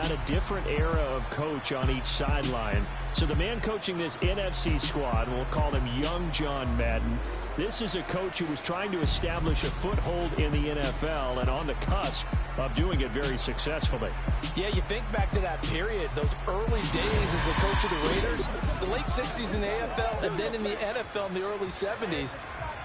got a different era of coach on each sideline. So the man coaching this NFC squad, we'll call him Young John Madden. This is a coach who was trying to establish a foothold in the NFL and on the cusp of doing it very successfully. Yeah, you think back to that period, those early days as the coach of the Raiders, the late 60s in the AFL and then in the NFL in the early 70s.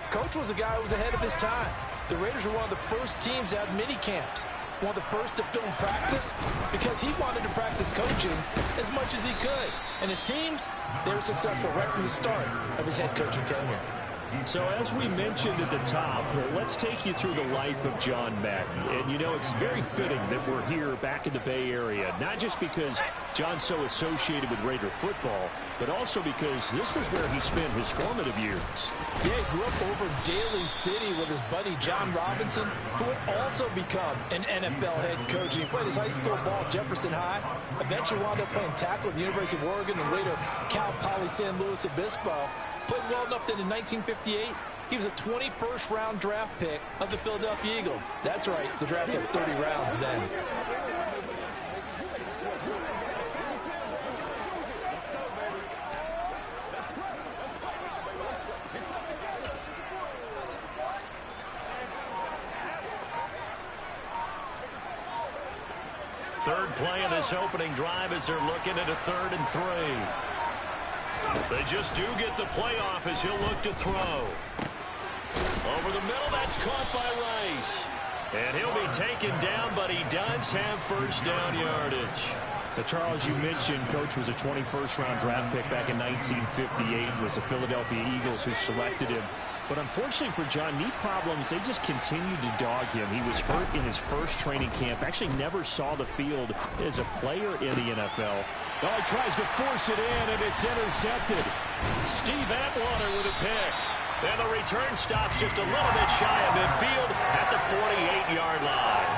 Coach was a guy who was ahead of his time. The Raiders were one of the first teams to have mini camps, one of the first to film practice because he wanted to practice coaching as much as he could. And his teams, they were successful right from the start of his head coaching tenure. So as we mentioned at the top, let's take you through the life of John Madden. And, you know, it's very fitting that we're here back in the Bay Area, not just because John's so associated with Raider football, but also because this was where he spent his formative years. Yeah, he grew up over Daly City with his buddy John Robinson, who would also become an NFL head coach. He played his high school ball at Jefferson High, eventually wound up playing tackle at the University of Oregon and later Cal Poly San Luis Obispo. Played well enough that in 1958, he was a 21st round draft pick of the Philadelphia Eagles. That's right, the draft had 30 rounds then. Third play of this opening drive as they're looking at a 3rd and 3. They just do get the playoff as he'll look to throw. Over the middle, that's caught by Rice. And he'll be taken down, but he does have first down yardage. Charles, you mentioned Coach was a 21st round draft pick back in 1958. It was the Philadelphia Eagles who selected him. But unfortunately for John, knee problems, they just continued to dog him. He was hurt in his first training camp, actually never saw the field as a player in the NFL. Oh, he tries to force it in, and it's intercepted. Steve Atwater with a pick. And the return stops just a little bit shy of midfield at the 48-yard line.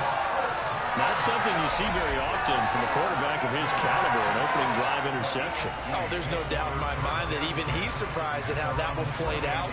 Not something you see very often from a quarterback of his caliber, an opening drive interception. Oh, there's no doubt in my mind that even he's surprised at how that one played out.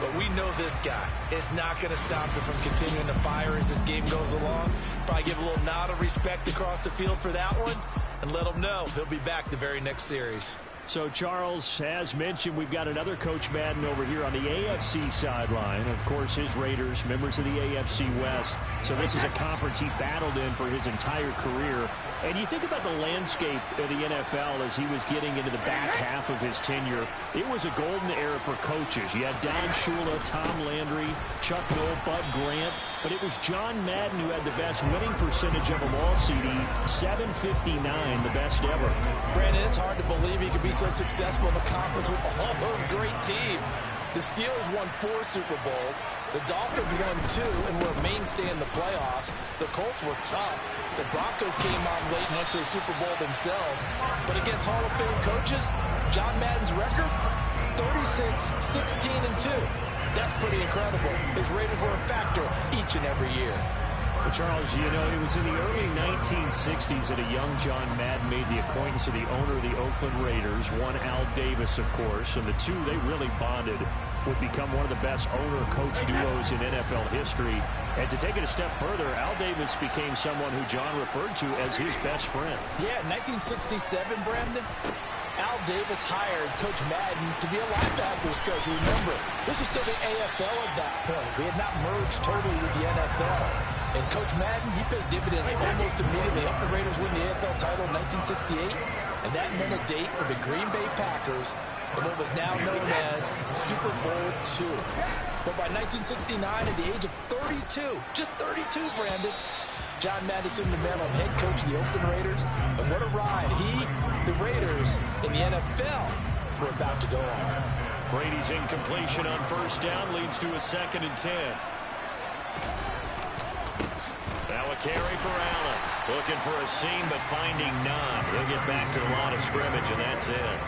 But we know this guy is not going to stop him from continuing to fire as this game goes along. Probably give a little nod of respect across the field for that one and let him know he'll be back the very next series. So, Charles, as mentioned, we've got another Coach Madden over here on the AFC sideline. Of course, his Raiders, members of the AFC West. So this is a conference he battled in for his entire career. And you think about the landscape of the NFL as he was getting into the back half of his tenure. It was a golden era for coaches. You had Don Shula, Tom Landry, Chuck Noll, Bud Grant. But it was John Madden who had the best winning percentage of them all, CD. 759, the best ever. Brandon, it's hard to believe he could be so successful in the conference with all those great teams. The Steelers won 4 Super Bowls. The Dolphins won 2 and were a mainstay in the playoffs. The Colts were tough. The Broncos came on late and went to a Super Bowl themselves. But against Hall of Fame coaches, John Madden's record, 36, 16, and 2. That's pretty incredible. His Raiders were a factor each and every year. Well, Charles, you know, it was in the early 1960s that a young John Madden made the acquaintance of the owner of the Oakland Raiders, one Al Davis, of course, and the two, they really bonded, would become one of the best owner-coach duos in NFL history. And to take it a step further, Al Davis became someone who John referred to as his best friend. Yeah, 1967, Brandon, Al Davis hired Coach Madden to be a linebackers coach. Remember, this was still the AFL at that point. We had not merged totally with the NFL. And Coach Madden, he paid dividends almost immediately. Helped the Raiders win the AFL title in 1968. And that meant a date with the Green Bay Packers in what was now known as Super Bowl II. But by 1969, at the age of 32, just 32, Brandon, John Madden assumed the mantle of head coach of the Oakland Raiders. And what a ride he, the Raiders, in the NFL were about to go on. Brady's incompletion on first down leads to a 2nd and 10. Now a carry for Allen. Looking for a seam, but finding none. He'll get back to the line of scrimmage, and that's it.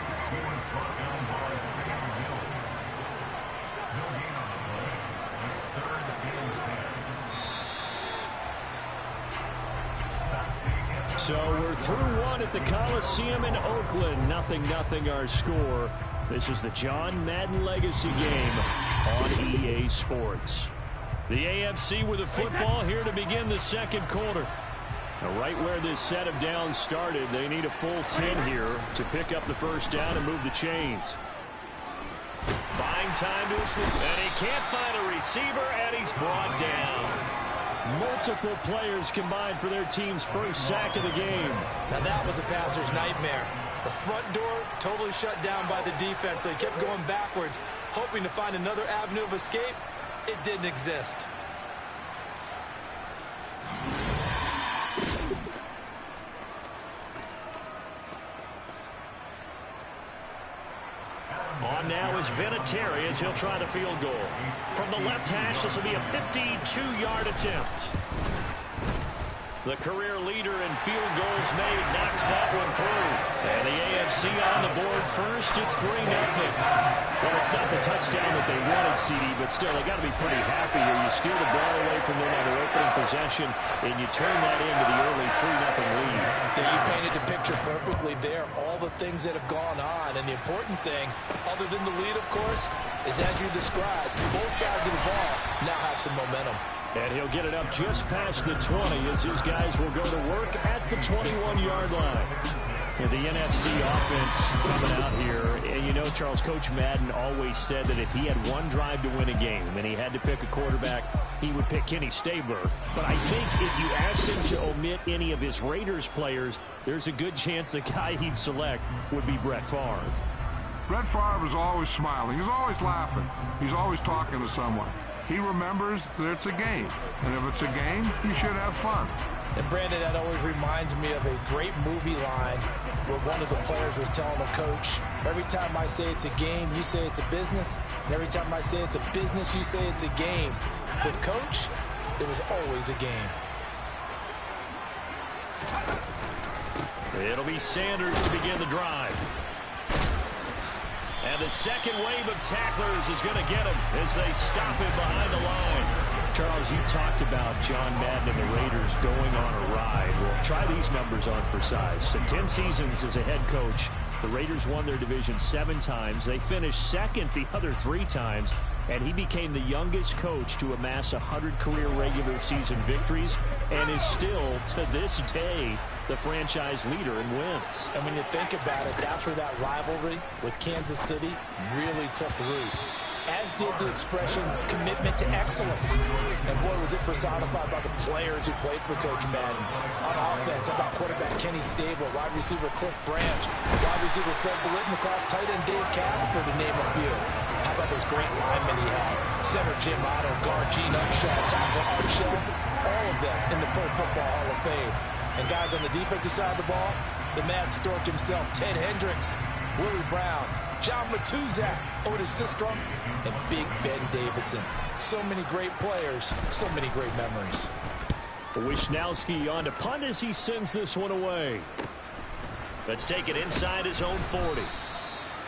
So we're through one at the Coliseum in Oakland. 0-0 our score. This is the John Madden Legacy game on EA Sports. The AFC with the football here to begin the second quarter. Right where this set of downs started, they need a full 10 here to pick up the first down and move the chains. Buying time to his, and he can't find a receiver, and he's brought down. Multiple players combined for their team's first sack of the game. Now that was a passer's nightmare. The front door totally shut down by the defense, so he kept going backwards, hoping to find another avenue of escape. It didn't exist. On now is Vinatieri as he'll try the field goal. From the left hash, this will be a 52-yard attempt. The career leader in field goals made knocks that one through. And the AFC on the board first. It's 3-0. Well, it's not the touchdown that they wanted, CD, but still, they got to be pretty happy here. You steal the ball away from them on their opening possession, and you turn that into the early 3-0 lead. You painted the picture perfectly there. All the things that have gone on, and the important thing, other than the lead, of course, is as you described, both sides of the ball now have some momentum. And he'll get it up just past the 20 as his guys will go to work at the 21-yard line. And the NFC offense coming out here. And you know, Charles, Coach Madden always said that if he had one drive to win a game and he had to pick a quarterback, he would pick Kenny Stabler. But I think if you asked him to omit any of his Raiders players, there's a good chance the guy he'd select would be Brett Favre. Brett Favre is always smiling. He's always laughing. He's always talking to someone. He remembers that it's a game. And if it's a game, you should have fun. And Brandon, that always reminds me of a great movie line where one of the players was telling the coach, every time I say it's a game, you say it's a business. And every time I say it's a business, you say it's a game. With Coach, it was always a game. It'll be Sanders to begin the drive. And the second wave of tacklers is going to get him as they stop him behind the line. Charles, you talked about John Madden and the Raiders going on a ride. Well, try these numbers on for size. In 10 seasons as a head coach, the Raiders won their division 7 times. They finished second the other 3 times. And he became the youngest coach to amass 100 career regular season victories and is still, to this day, the franchise leader in wins. And when you think about it, that's where that rivalry with Kansas City really took root. As did the expression commitment to excellence. And boy, was it personified by the players who played for Coach Madden. On offense, how about quarterback Kenny Stabler, wide receiver Cliff Branch, wide receiver Fred Biletnikoff, tight end Dave Casper, to name a few. How about this great lineman he had? Center Jim Otto, guard Gene Upshaw, tackle Art Shell, all of them in the Pro Football Hall of Fame. And guys on the defensive side of the ball, the Mad Stork himself, Ted Hendricks, Willie Brown, John Matuzak, Otis Sistrom, and Big Ben Davidson. So many great players, so many great memories. Wisnowski on to punt as he sends this one away. Let's take it inside his own 40.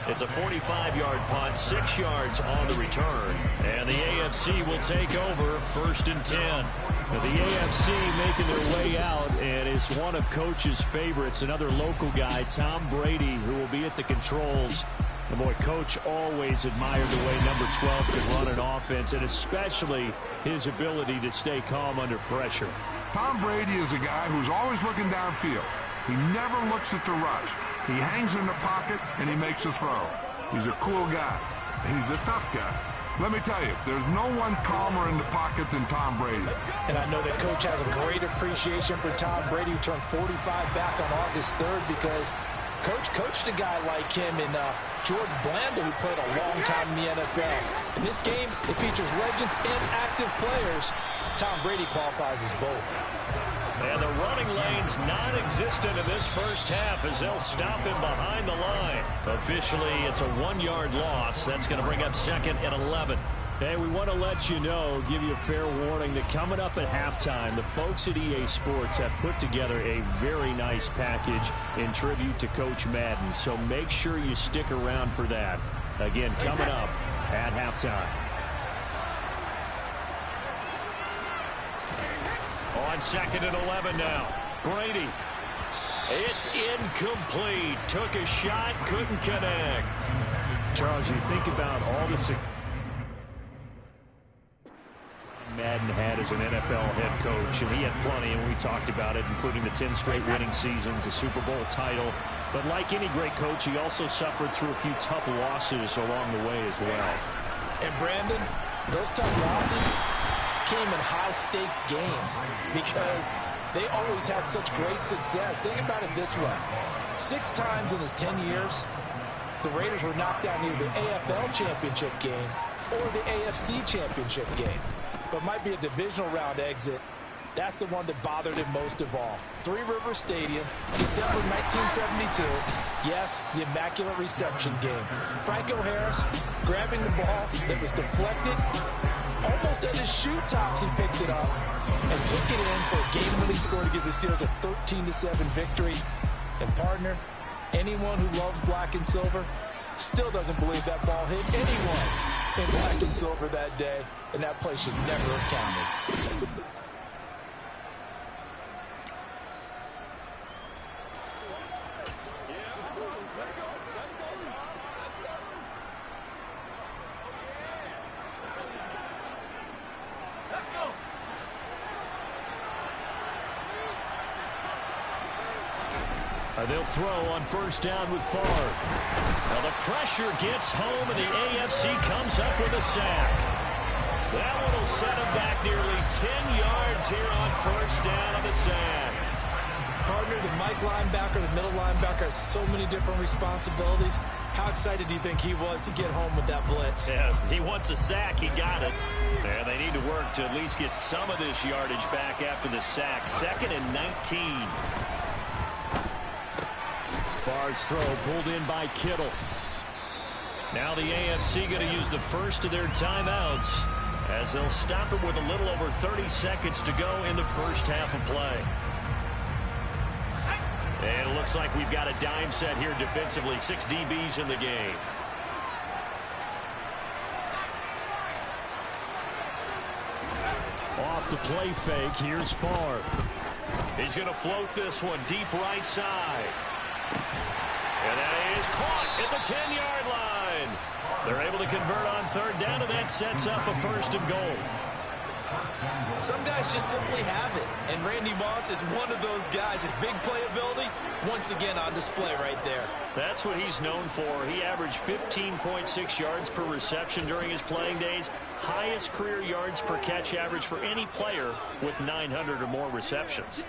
It's a 45-yard punt, 6 yards on the return. And the AFC will take over 1st and 10. The AFC making their way out, and it's one of Coach's favorites, another local guy, Tom Brady, who will be at the controls. And boy, Coach always admired the way number 12 could run an offense, and especially his ability to stay calm under pressure. Tom Brady is a guy who's always looking downfield. He never looks at the rush. He hangs in the pocket, and he makes a throw. He's a cool guy. He's a tough guy. Let me tell you, there's no one calmer in the pocket than Tom Brady. And I know that Coach has a great appreciation for Tom Brady, who turned 45 back on August 3rd, because Coach coached a guy like him in George Blanda, who played a long time in the NFL. In this game, it features legends and active players. Tom Brady qualifies as both. And the running lane's non-existent in this first half as they'll stop him behind the line. Officially, it's a 1-yard loss. That's going to bring up 2nd and 11. Hey, we want to let you know, give you a fair warning, that coming up at halftime, the folks at EA Sports have put together a very nice package in tribute to Coach Madden. So make sure you stick around for that. Again, coming up at halftime. On 2nd and 11 now. Brady. It's incomplete. Took a shot, couldn't connect. Charles, you think about all the Madden Madden had as an NFL head coach, and he had plenty, and we talked about it, including the 10 straight winning seasons, a Super Bowl title. But like any great coach, he also suffered through a few tough losses along the way as well. And Brandon, those tough losses came in high-stakes games because they always had such great success. Think about it this way. 6 times in his 10 years, the Raiders were knocked out in either the AFL championship game or the AFC championship game. But might be a divisional round exit. That's the one that bothered him most of all. Three Rivers Stadium, December 1972. Yes, the Immaculate Reception game. Franco Harris grabbing the ball that was deflected. Almost at his shoe tops, he picked it up and took it in for a game-winning score to give the Steelers a 13-7 victory. And partner, anyone who loves black and silver still doesn't believe that ball hit anyone in black and silver that day, and that play should never have counted. They'll throw on first down with Favre. Now the pressure gets home, and the AFC comes up with a sack. That one will set him back nearly 10 yards here on first down on the sack. Partner, the Mike linebacker, the middle linebacker has so many different responsibilities. How excited do you think he was to get home with that blitz? Yeah, he wants a sack. He got it. And they need to work to at least get some of this yardage back after the sack. 2nd and 19. Favre's throw pulled in by Kittle. Now the AFC going to use the first of their timeouts as they'll stop it with a little over 30 seconds to go in the first half of play. And it looks like we've got a dime set here defensively. 6 DBs in the game. Off the play fake, here's Favre. He's going to float this one deep right side. And that is caught at the 10-yard line. They're able to convert on third down, and that sets up a first and goal. Some guys just simply have it, and Randy Moss is one of those guys. His big playability, once again on display right there. That's what he's known for. He averaged 15.6 yards per reception during his playing days. Highest career yards per catch average for any player with 900 or more receptions.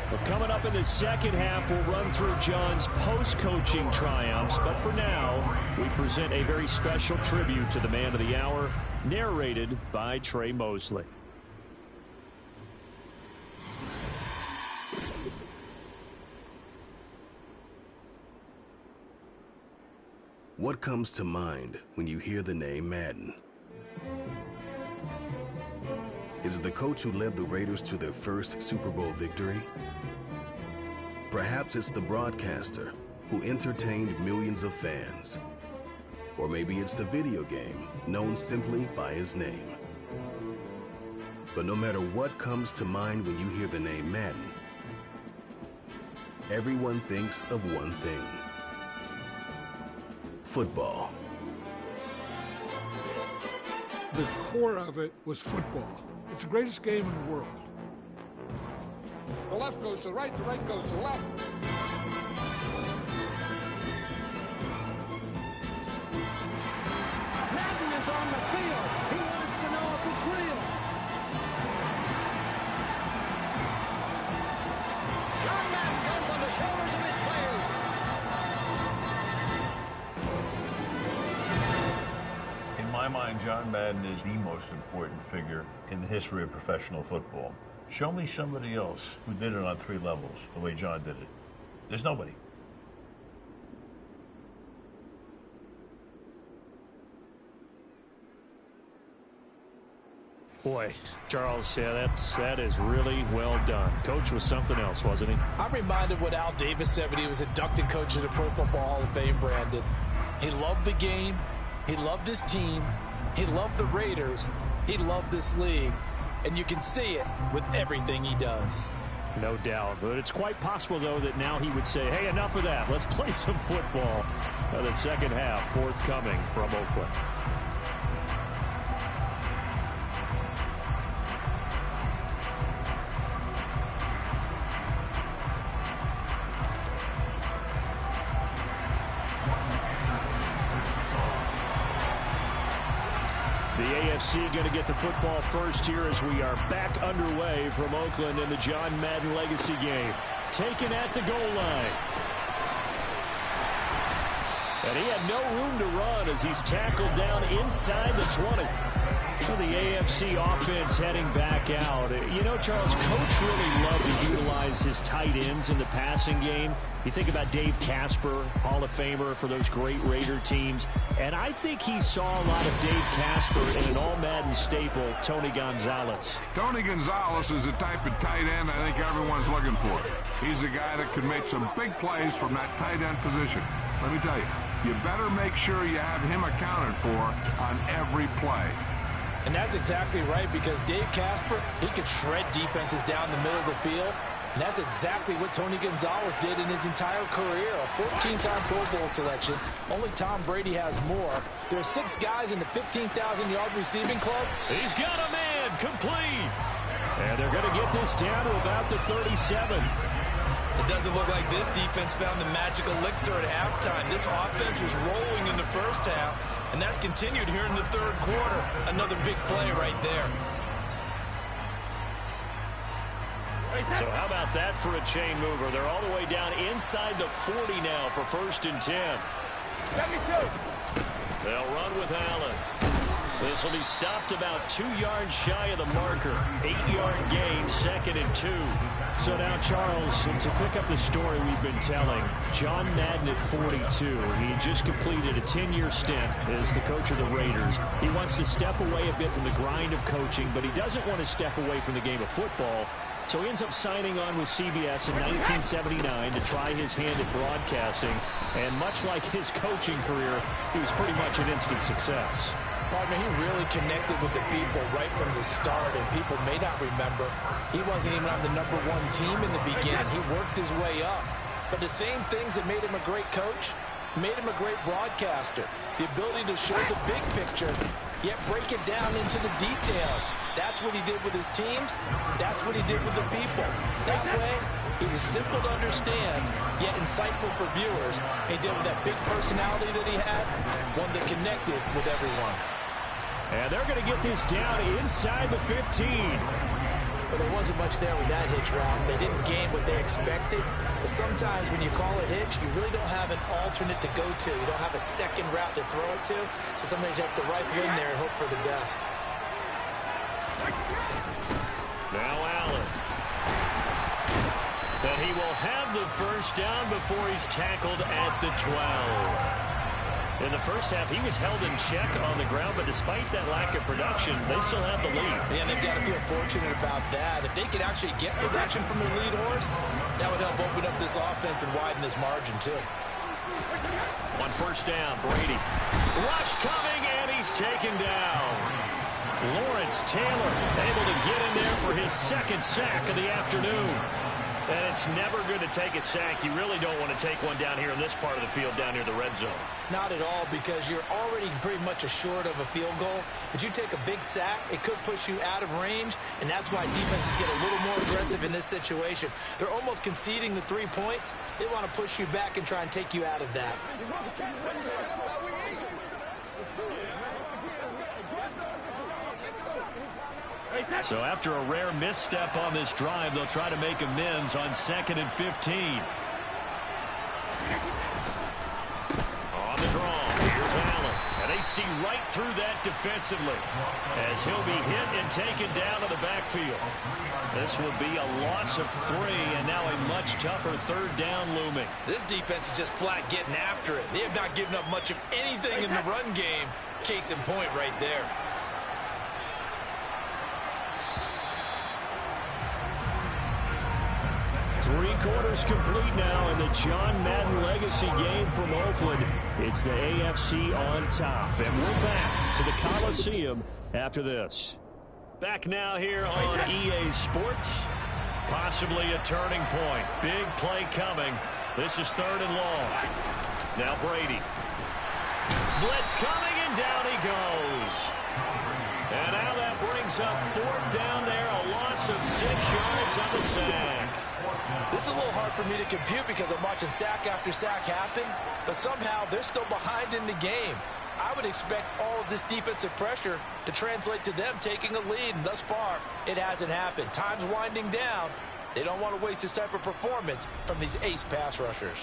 Well, coming up in the second half, we'll run through John's post-coaching triumphs. But for now, we present a very special tribute to the man of the hour, narrated by Trey Mosley. What comes to mind when you hear the name Madden? Is it the coach who led the Raiders to their first Super Bowl victory? Perhaps it's the broadcaster who entertained millions of fans. Or maybe it's the video game known simply by his name. But no matter what comes to mind when you hear the name Madden, everyone thinks of one thing: football. The core of it was football. It's the greatest game in the world. The left goes to the right goes to the left. Madden is on the field. He wants to know if it's real. John Madden goes on the shoulders of his players. In my mind, John Madden is the most important figure in the history of professional football. Show me somebody else who did it on 3 levels the way John did it. There's nobody. Boy, Charles, yeah, that is really well done. Coach was something else, wasn't he? I'm reminded what Al Davis said when he was inducted coach of the Pro Football Hall of Fame, Brandon. He loved the game. He loved his team. He loved the Raiders. He loved this league. And you can see it with everything he does. No doubt. But it's quite possible, though, that now he would say, hey, enough of that. Let's play some football. The second half forthcoming from Oakland. AFC going to get the football first here as we are back underway from Oakland in the John Madden Legacy game. Taken at the goal line. And he had no room to run as he's tackled down inside the 20. So the AFC offense heading back out. You know, Charles, Coach really loved to utilize his tight ends in the passing game. You think about Dave Casper, Hall of Famer for those great Raider teams. And I think he saw a lot of Dave Casper in an all-Madden staple, Tony Gonzalez. Tony Gonzalez is the type of tight end I think everyone's looking for. He's a guy that can make some big plays from that tight end position. Let me tell you, you better make sure you have him accounted for on every play. And that's exactly right, because Dave Casper, he could shred defenses down the middle of the field. And that's exactly what Tony Gonzalez did in his entire career. A 14-time Pro Bowl selection. Only Tom Brady has more. There are 6 guys in the 15,000-yard receiving club. He's got a man complete. And they're going to get this down to about the 37. It doesn't look like this defense found the magic elixir at halftime. This offense was rolling in the first half, and that's continued here in the third quarter. Another big play right there. So how about that for a chain mover? They're all the way down inside the 40 now for 1st and 10. They'll run with Allen. This will be stopped about 2 yards shy of the marker. 8-yard gain, 2nd and 2. So now, Charles, to pick up the story we've been telling, John Madden at 42. He just completed a 10-year stint as the coach of the Raiders. He wants to step away a bit from the grind of coaching, but he doesn't want to step away from the game of football. So he ends up signing on with CBS in 1979 to try his hand at broadcasting. And much like his coaching career, he was pretty much an instant success. Partner, he really connected with the people right from the start, and people may not remember, he wasn't even on the #1 team in the beginning. He worked his way up. But the same things that made him a great coach made him a great broadcaster. The ability to show the big picture, yet break it down into the details. That's what he did with his teams. That's what he did with the people. That way, he was simple to understand, yet insightful for viewers. He did with that big personality that he had, one that connected with everyone. And they're going to get this down inside the 15. But there wasn't much there with that hitch route. They didn't gain what they expected. But sometimes when you call a hitch, you really don't have an alternate to go to. You don't have a second route to throw it to. So sometimes you have to rifle in there and hope for the best. Now Allen. But he will have the first down before he's tackled at the 12. In the first half, he was held in check on the ground, but despite that lack of production, they still have the lead. Yeah, and they've got to feel fortunate about that. If they could actually get production from their lead horse, that would help open up this offense and widen this margin, too. On 1st down, Brady. Rush coming, and he's taken down. Lawrence Taylor able to get in there for his 2nd sack of the afternoon. And it's never good to take a sack. You really don't want to take one down here in this part of the field, down near the red zone. Not at all, because you're already pretty much assured of a field goal. But you take a big sack, it could push you out of range, and that's why defenses get a little more aggressive in this situation. They're almost conceding the 3 points. They want to push you back and try and take you out of that. So after a rare misstep on this drive, they'll try to make amends on 2nd and 15. On the draw, here's Allen. And they see right through that defensively as he'll be hit and taken down to the backfield. This will be a loss of 3, and now a much tougher 3rd down looming. This defense is just flat getting after it. They have not given up much of anything in the run game. Case in point right there. 3 quarters complete now in the John Madden Legacy game from Oakland. It's the AFC on top. And we're back to the Coliseum after this. Back now here on EA Sports. Possibly a turning point. Big play coming. This is 3rd and long. Now Brady. Blitz coming, and down he goes. And now that brings up 4th down there. A loss of 6 yards on the sack. This is a little hard for me to compute because I'm watching sack after sack happen, but somehow they're still behind in the game. I would expect all of this defensive pressure to translate to them taking a lead, and thus far, it hasn't happened. Time's winding down. They don't want to waste this type of performance from these ace pass rushers.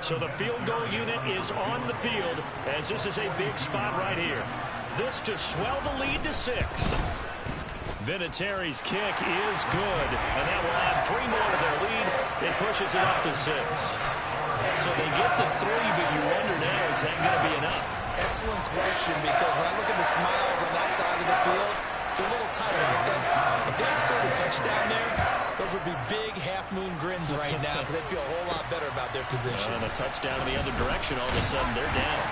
So the field goal unit is on the field as this is a big spot right here. This to swell the lead to 6. Vinatieri's kick is good, and that will add 3 more to their lead. It pushes it up to 6. So they get to 3, but you wonder now, is that going to be enough? Excellent question, because when I look at the smiles on that side of the field, it's a little tighter, aren't they? If they had scored a touchdown there, those would be big half-moon grins right now because they'd feel a whole lot better about their position. And a touchdown in the other direction, all of a sudden they're down.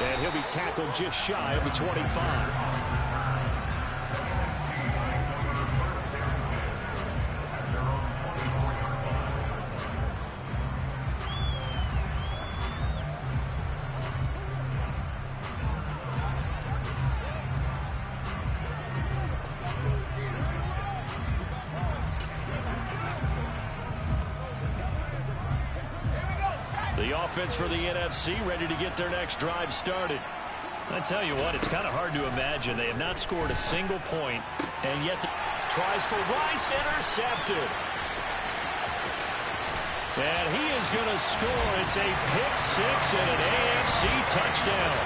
And he'll be tackled just shy of the 25. The offense for the NFC ready to get their next drive started. I tell you what, it's kind of hard to imagine. They have not scored a single point, and yet tries for Rice, intercepted. And he is going to score. It's a pick 6 and an AFC touchdown.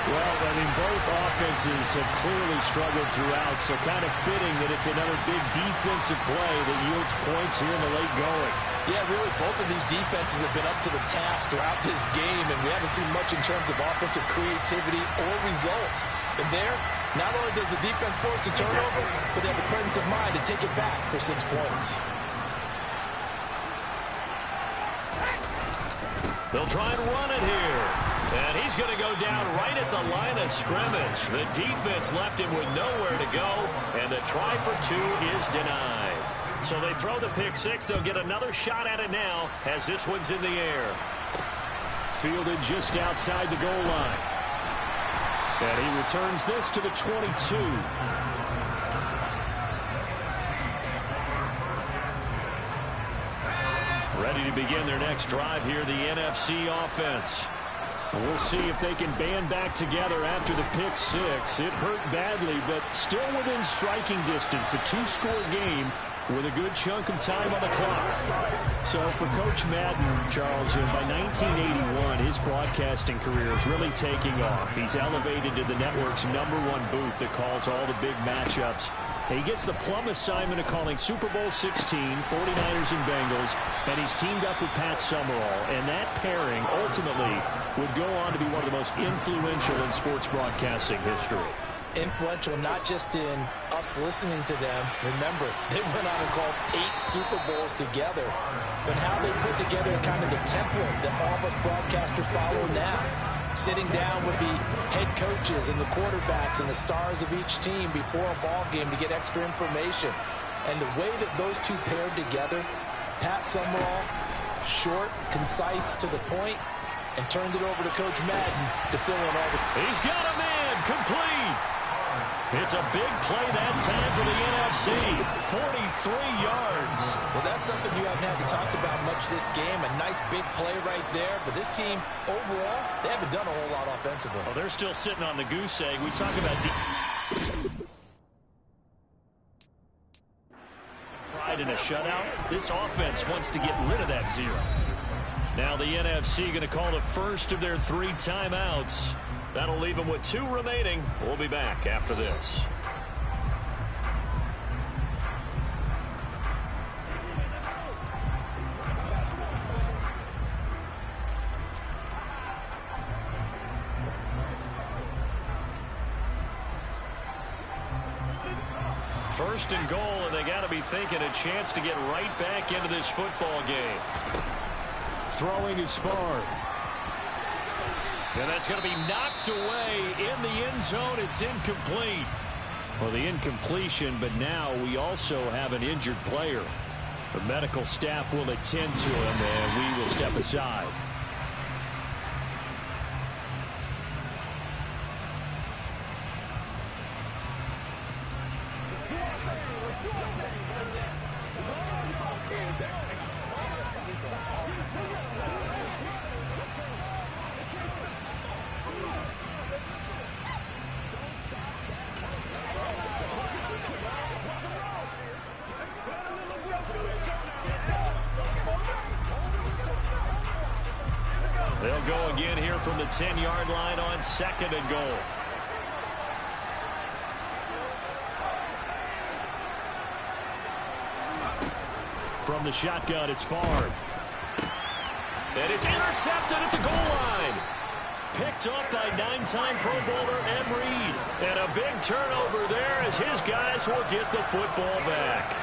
Well, I mean, both offenses have clearly struggled throughout, so kind of fitting that it's another big defensive play that yields points here in the late going. Yeah, really, both of these defenses have been up to the task throughout this game, and we haven't seen much in terms of offensive creativity or results. And there, not only does the defense force a turnover, but they have the presence of mind to take it back for 6 points. They'll try and run it here. And he's going to go down right at the line of scrimmage. The defense left him with nowhere to go, and the try for 2 is denied. So they throw the pick 6. They'll get another shot at it now as this one's in the air. Fielded just outside the goal line. And he returns this to the 22. Ready to begin their next drive here, the NFC offense. We'll see if they can band back together after the pick 6. It hurt badly, but still within striking distance. A 2-score game with a good chunk of time on the clock. So for Coach Madden, Charles, by 1981, his broadcasting career is really taking off. He's elevated to the network's #1 booth that calls all the big matchups. He gets the plum assignment of calling Super Bowl 16, 49ers and Bengals, and he's teamed up with Pat Summerall. And that pairing ultimately would go on to be one of the most influential in sports broadcasting history. Influential not just in us listening to them. Remember, they went on and called 8 Super Bowls together. But how they put together kind of the template that all of us broadcasters follow now. Sitting down with the head coaches and the quarterbacks and the stars of each team before a ball game to get extra information. And the way that those two paired together, Pat Summerall, short, concise, to the point, and turned it over to Coach Madden to fill in all the... He's got a man, complete. It's a big play that time for the NFC. 43 yards. Well, that's something you haven't had to talk about much this game. A nice big play right there. But this team, overall, they haven't done a whole lot offensively. Well, they're still sitting on the goose egg. We talk about pride in a shutout. This offense wants to get rid of that 0. Now the NFC going to call the first of their 3 timeouts. That'll leave them with 2 remaining. We'll be back after this. First and goal, and they got to be thinking a chance to get right back into this football game. Throwing is far. And that's going to be knocked away in the end zone. It's incomplete. Well, the incompletion, but now we also have an injured player. The medical staff will attend to him, and we will step aside. They'll go again here from the 10-yard line on 2nd and goal. From the shotgun, it's Favre. And it's intercepted at the goal line. Picked up by 9-time Pro Bowler Ed Reed. And a big turnover there as his guys will get the football back.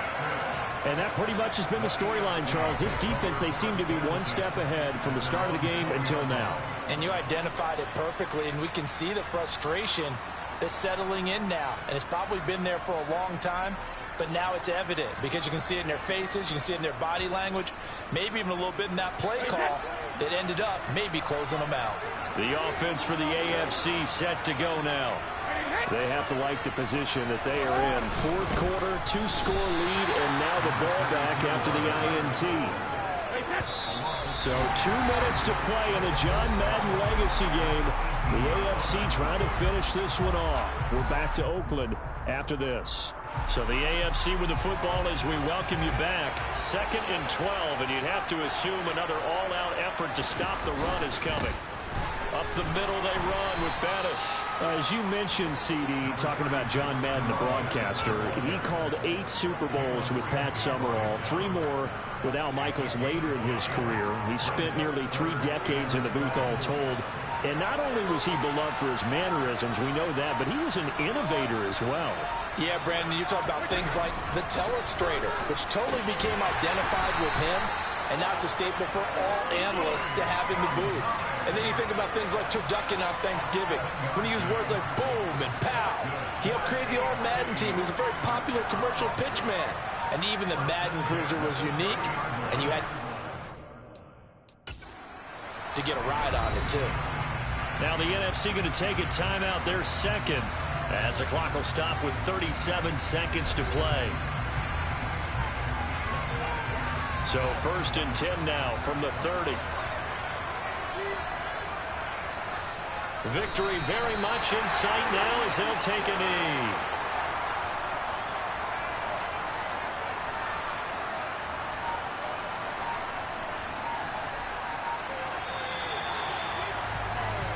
And that pretty much has been the storyline, Charles. This defense, they seem to be one step ahead from the start of the game until now. And you identified it perfectly, and we can see the frustration that's settling in now. And it's probably been there for a long time, but now it's evident because you can see it in their faces, you can see it in their body language, maybe even a little bit in that play call that ended up maybe closing them out. The offense for the AFC set to go now. They have to like the position that they are in. Fourth quarter, 2-score lead, and now the ball back after the INT. So 2 minutes to play in a John Madden legacy game. The AFC trying to finish this one off. We're back to Oakland after this. So the AFC with the football as we welcome you back. 2nd and 12, and you'd have to assume another all-out effort to stop the run is coming. Up the middle they run with Bettis. As you mentioned, CD, talking about John Madden, the broadcaster, he called 8 Super Bowls with Pat Summerall, 3 more with Al Michaels later in his career. He spent nearly 3 decades in the booth all told. And not only was he beloved for his mannerisms, we know that, but he was an innovator as well. Yeah, Brandon, you talk about things like the telestrator, which totally became identified with him, and now it's a staple for all analysts to have in the booth. And then you think about things like turducken on Thanksgiving, when he used words like boom and pow. He helped create the old Madden team. He was a very popular commercial pitch man. And even the Madden Cruiser was unique, and you had to get a ride on it, too. Now the NFC going to take a timeout, their second, as the clock will stop with 37 seconds to play. So 1st and 10 now from the 30. Victory very much in sight now as they'll take a knee.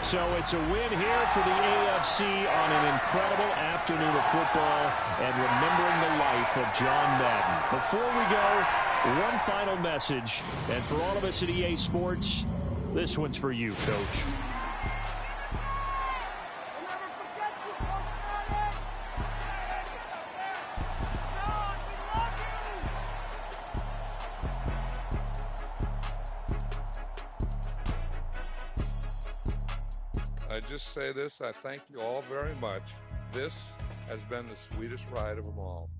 So it's a win here for the AFC on an incredible afternoon of football and remembering the life of John Madden. Before we go, one final message, and for all of us at EA Sports, this one's for you, Coach. I just say this, I thank you all very much. This has been the sweetest ride of them all.